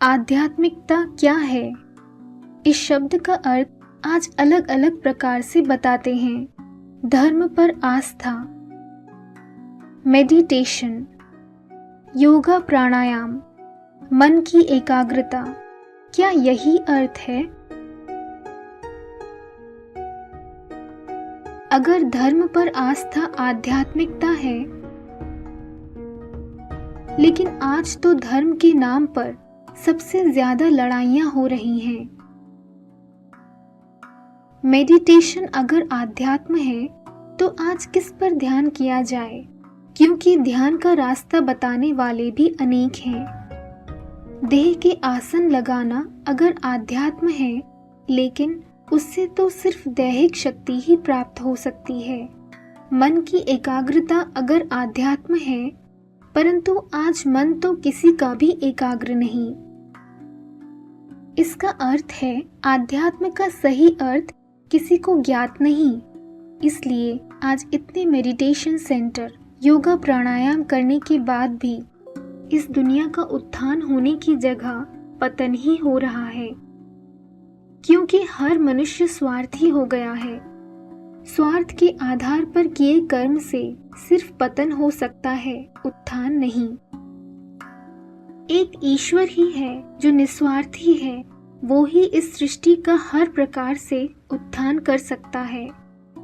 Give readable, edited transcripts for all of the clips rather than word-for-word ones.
आध्यात्मिकता क्या है? इस शब्द का अर्थ आज अलग अलग प्रकार से बताते हैं। धर्म पर आस्था, मेडिटेशन, योगा प्राणायाम, मन की एकाग्रता, क्या यही अर्थ है? अगर धर्म पर आस्था आध्यात्मिकता है, लेकिन आज तो धर्म के नाम पर सबसे ज्यादा लड़ाइयां हो रही हैं। मेडिटेशन अगर आध्यात्म है तो आज किस पर ध्यान किया जाए, क्योंकि ध्यान का रास्ता बताने वाले भी अनेक हैं। देह के आसन लगाना अगर आध्यात्म है, लेकिन उससे तो सिर्फ दैहिक शक्ति ही प्राप्त हो सकती है। मन की एकाग्रता अगर आध्यात्म है, परंतु आज मन तो किसी का भी एकाग्र नहीं। इसका अर्थ है आध्यात्म का सही अर्थ किसी को ज्ञात नहीं। इसलिए आज इतने मेडिटेशन सेंटर, योगा प्राणायाम करने के बाद भी इस दुनिया का उत्थान होने की जगह पतन ही हो रहा है, क्योंकि हर मनुष्य स्वार्थी हो गया है। स्वार्थ के आधार पर किए कर्म से सिर्फ पतन हो सकता है, उत्थान नहीं। एक ईश्वर ही है जो निस्वार्थी है, वो ही इस सृष्टि का हर प्रकार से उत्थान कर सकता है।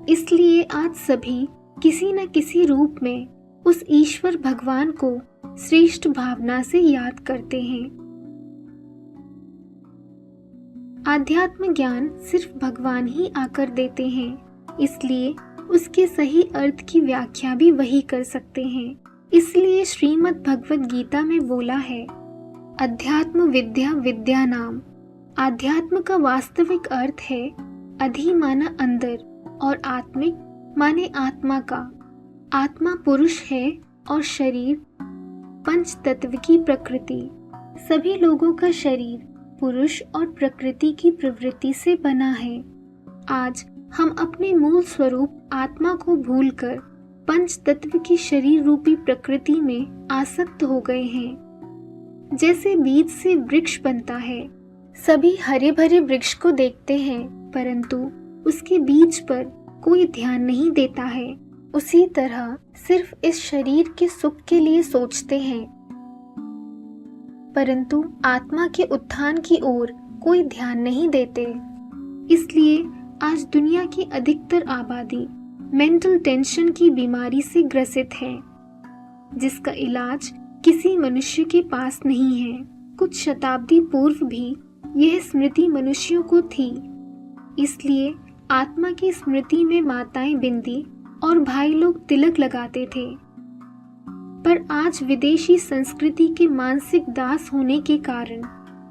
इसलिए आज सभी किसी न किसी रूप में उस ईश्वर भगवान को श्रेष्ठ भावना से याद करते हैं। आध्यात्म ज्ञान सिर्फ भगवान ही आकर देते हैं, इसलिए उसके सही अर्थ की व्याख्या भी वही कर सकते हैं। इसलिए श्रीमद् भगवद गीता में बोला है, अध्यात्म विद्या विद्या नाम। आध्यात्म का वास्तविक अर्थ है अधि माना अंदर और आत्मिक माने आत्मा का। आत्मा पुरुष है और शरीर पंच तत्व की प्रकृति। सभी लोगों का शरीर पुरुष और प्रकृति की प्रवृत्ति से बना है। आज हम अपने मूल स्वरूप आत्मा को भूलकर पंच तत्व की शरीर रूपी प्रकृति में आसक्त हो गए हैं। जैसे बीज से वृक्ष बनता है, सभी हरे भरे वृक्ष को देखते हैं, परंतु उसके बीज पर कोई ध्यान नहीं देता है। उसी तरह सिर्फ इस शरीर के सुख के लिए सोचते हैं, परंतु आत्मा के उत्थान की ओर कोई ध्यान नहीं देते। इसलिए आज दुनिया की अधिकतर आबादी मेंटल टेंशन की बीमारी से ग्रसित है, जिसका इलाज किसी मनुष्य के पास नहीं है। कुछ शताब्दी पूर्व भी यह स्मृति मनुष्यों को थी, इसलिए आत्मा की स्मृति में माताएं बिंदी और भाई लोग तिलक लगाते थे। पर आज विदेशी संस्कृति के मानसिक दास होने के कारण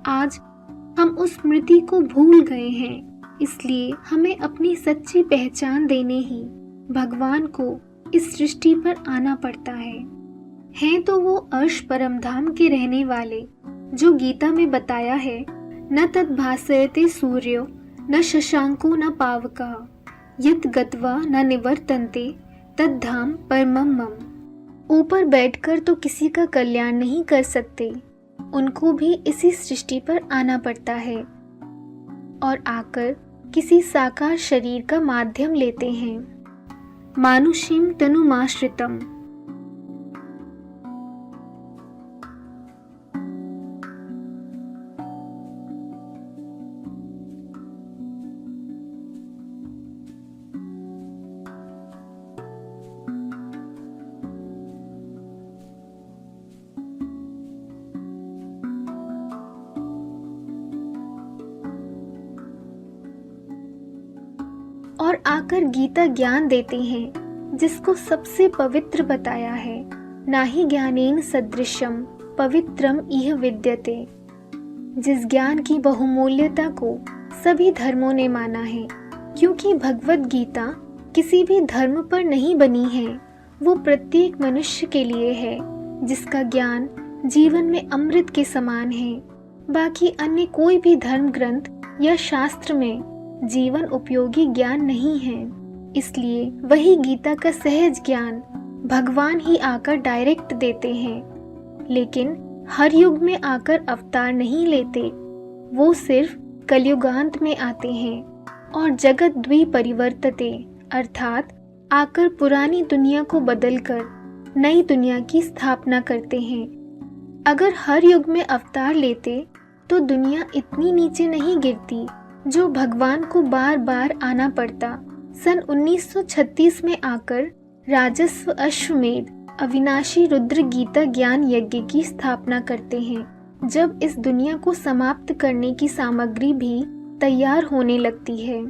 आज हम उस स्मृति को भूल गए हैं। इसलिए हमें अपनी सच्ची पहचान देने ही भगवान को इस सृष्टि पर आना पड़ता है। हैं तो वो अर्श परमधाम के रहने वाले, जो गीता में बताया है, न तद भासयते सूर्यो न शशांको न पावकः यत् गत्वा न निवर्तन्ते तद धाम परमं मम। ऊपर बैठकर तो किसी का कल्याण नहीं कर सकते, उनको भी इसी सृष्टि पर आना पड़ता है और आकर किसी साकार शरीर का माध्यम लेते हैं। मानुषीम तनुमाश्रितम। और आकर गीता ज्ञान देते हैं, जिसको सबसे पवित्र बताया है। नाहि ज्ञानेन सदृशम पवित्रम इह विद्यते। जिस ज्ञान की बहुमूल्यता को सभी धर्मों ने माना है, क्योंकि भगवद गीता किसी भी धर्म पर नहीं बनी है, वो प्रत्येक मनुष्य के लिए है, जिसका ज्ञान जीवन में अमृत के समान है। बाकी अन्य कोई भी धर्म ग्रंथ या शास्त्र में जीवन उपयोगी ज्ञान नहीं है। इसलिए वही गीता का सहज ज्ञान भगवान ही आकर डायरेक्ट देते हैं। लेकिन हर युग में आकर अवतार नहीं लेते, वो सिर्फ कलयुगांत में आते हैं और जगत द्विपरिवर्तते अर्थात आकर पुरानी दुनिया को बदलकर नई दुनिया की स्थापना करते हैं। अगर हर युग में अवतार लेते तो दुनिया इतनी नीचे नहीं गिरती जो भगवान को बार बार आना पड़ता। सन 1936 में आकर राजस्व अश्वमेध अविनाशी रुद्र गीता ज्ञान यज्ञ की स्थापना करते हैं, जब इस दुनिया को समाप्त करने की सामग्री भी तैयार होने लगती है,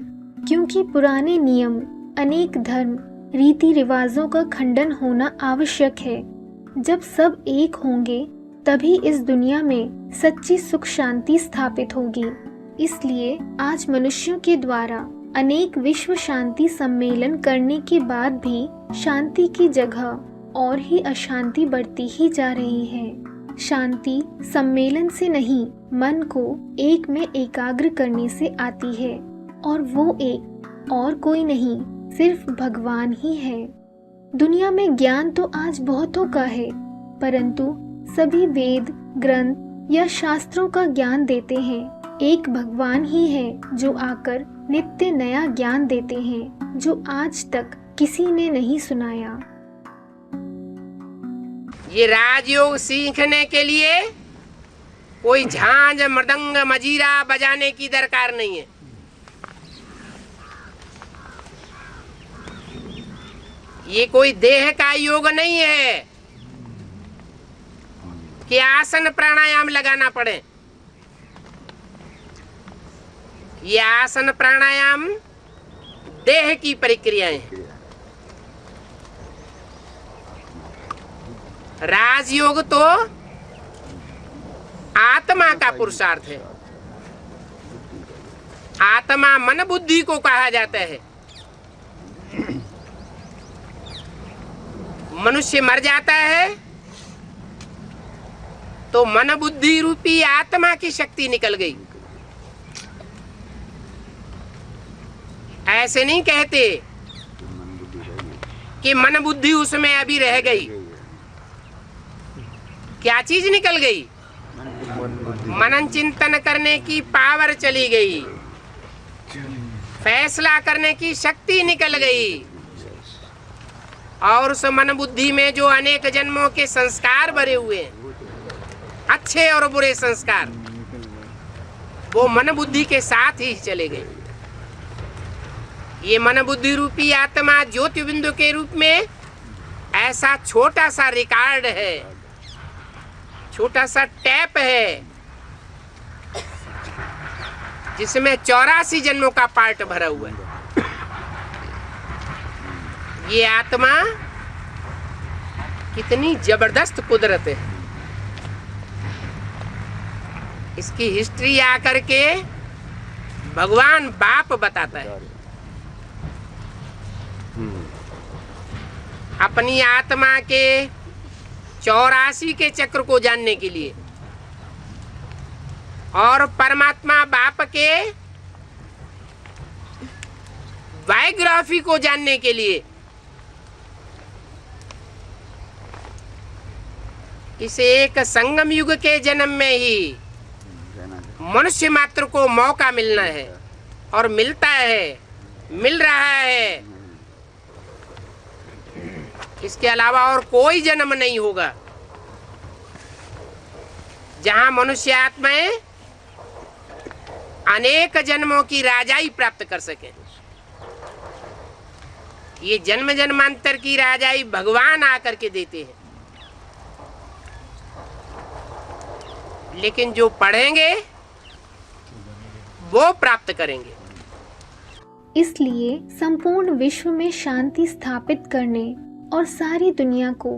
क्योंकि पुराने नियम, अनेक धर्म, रीति रिवाजों का खंडन होना आवश्यक है। जब सब एक होंगे तभी इस दुनिया में सच्ची सुख शांति स्थापित होगी। इसलिए आज मनुष्यों के द्वारा अनेक विश्व शांति सम्मेलन करने के बाद भी शांति की जगह और ही अशांति बढ़ती ही जा रही है। शांति सम्मेलन से नहीं, मन को एक में एकाग्र करने से आती है, और वो एक और कोई नहीं, सिर्फ भगवान ही है। दुनिया में ज्ञान तो आज बहुतों का है, परंतु सभी वेद, ग्रंथ या शास्त्रों का ज्ञान देते हैं। एक भगवान ही है जो आकर नित्य नया ज्ञान देते हैं, जो आज तक किसी ने नहीं सुनाया। ये राजयोग सीखने के लिए कोई झांझ, मृदंग, मजीरा बजाने की दरकार नहीं है। ये कोई देह का योग नहीं है कि आसन प्राणायाम लगाना पड़े। ये आसन प्राणायाम देह की प्रक्रियाएं हैं। राजयोग तो आत्मा का पुरुषार्थ है। आत्मा मन बुद्धि को कहा जाता है। मनुष्य मर जाता है तो मन बुद्धि रूपी आत्मा की शक्ति निकल गई। ऐसे नहीं कहते कि मन बुद्धि उसमें अभी रह गई। क्या चीज निकल गई? मनन चिंतन करने की पावर चली गई, फैसला करने की शक्ति निकल गई, और उस मन बुद्धि में जो अनेक जन्मों के संस्कार भरे हुए हैं, अच्छे और बुरे संस्कार, वो मन बुद्धि के साथ ही चले गए। ये मन बुद्धि रूपी आत्मा ज्योति बिंदु के रूप में ऐसा छोटा सा रिकॉर्ड है, छोटा सा टैप है, जिसमें 84 जन्मों का पार्ट भरा हुआ है। ये आत्मा कितनी जबरदस्त कुदरत है। इसकी हिस्ट्री आकर के भगवान बाप बताता है। अपनी आत्मा के 84 के चक्र को जानने के लिए और परमात्मा बाप के बायोग्राफी को जानने के लिए इस एक संगम युग के जन्म में ही मनुष्य मात्र को मौका मिलना है, और मिलता है, मिल रहा है। इसके अलावा और कोई जन्म नहीं होगा जहां मनुष्य आत्माएं अनेक जन्मों की राजाई प्राप्त कर सके। ये जन्म जन्मांतर की राजाई भगवान आकर के देते हैं, लेकिन जो पढ़ेंगे वो प्राप्त करेंगे। इसलिए संपूर्ण विश्व में शांति स्थापित करने और सारी दुनिया को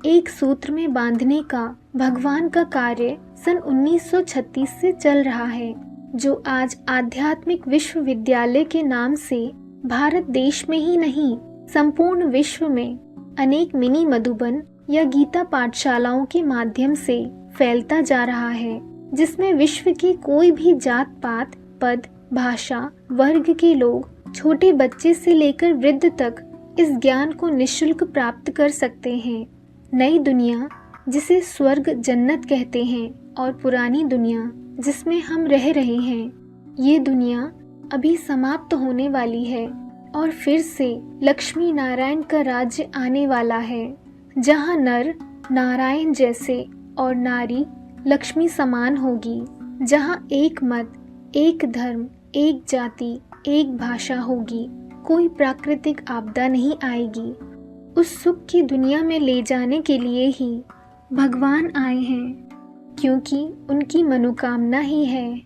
एक सूत्र में बांधने का भगवान का कार्य सन 1936 से चल रहा है, जो आज आध्यात्मिक विश्वविद्यालय के नाम से भारत देश में ही नहीं, संपूर्ण विश्व में अनेक मिनी मधुबन या गीता पाठशालाओं के माध्यम से फैलता जा रहा है, जिसमें विश्व की कोई भी जात पात, पद, भाषा, वर्ग के लोग छोटे बच्चे से लेकर वृद्ध तक इस ज्ञान को निःशुल्क प्राप्त कर सकते हैं। नई दुनिया जिसे स्वर्ग जन्नत कहते हैं, और पुरानी दुनिया जिसमें हम रह रहे हैं, ये दुनिया अभी समाप्त होने वाली है और फिर से लक्ष्मी नारायण का राज्य आने वाला है, जहाँ नर नारायण जैसे और नारी लक्ष्मी समान होगी, जहाँ एक मत, एक धर्म, एक जाति, एक भाषा होगी, कोई प्राकृतिक आपदा नहीं आएगी। उस सुख की दुनिया में ले जाने के लिए ही भगवान आए हैं, क्योंकि उनकी मनोकामना ही है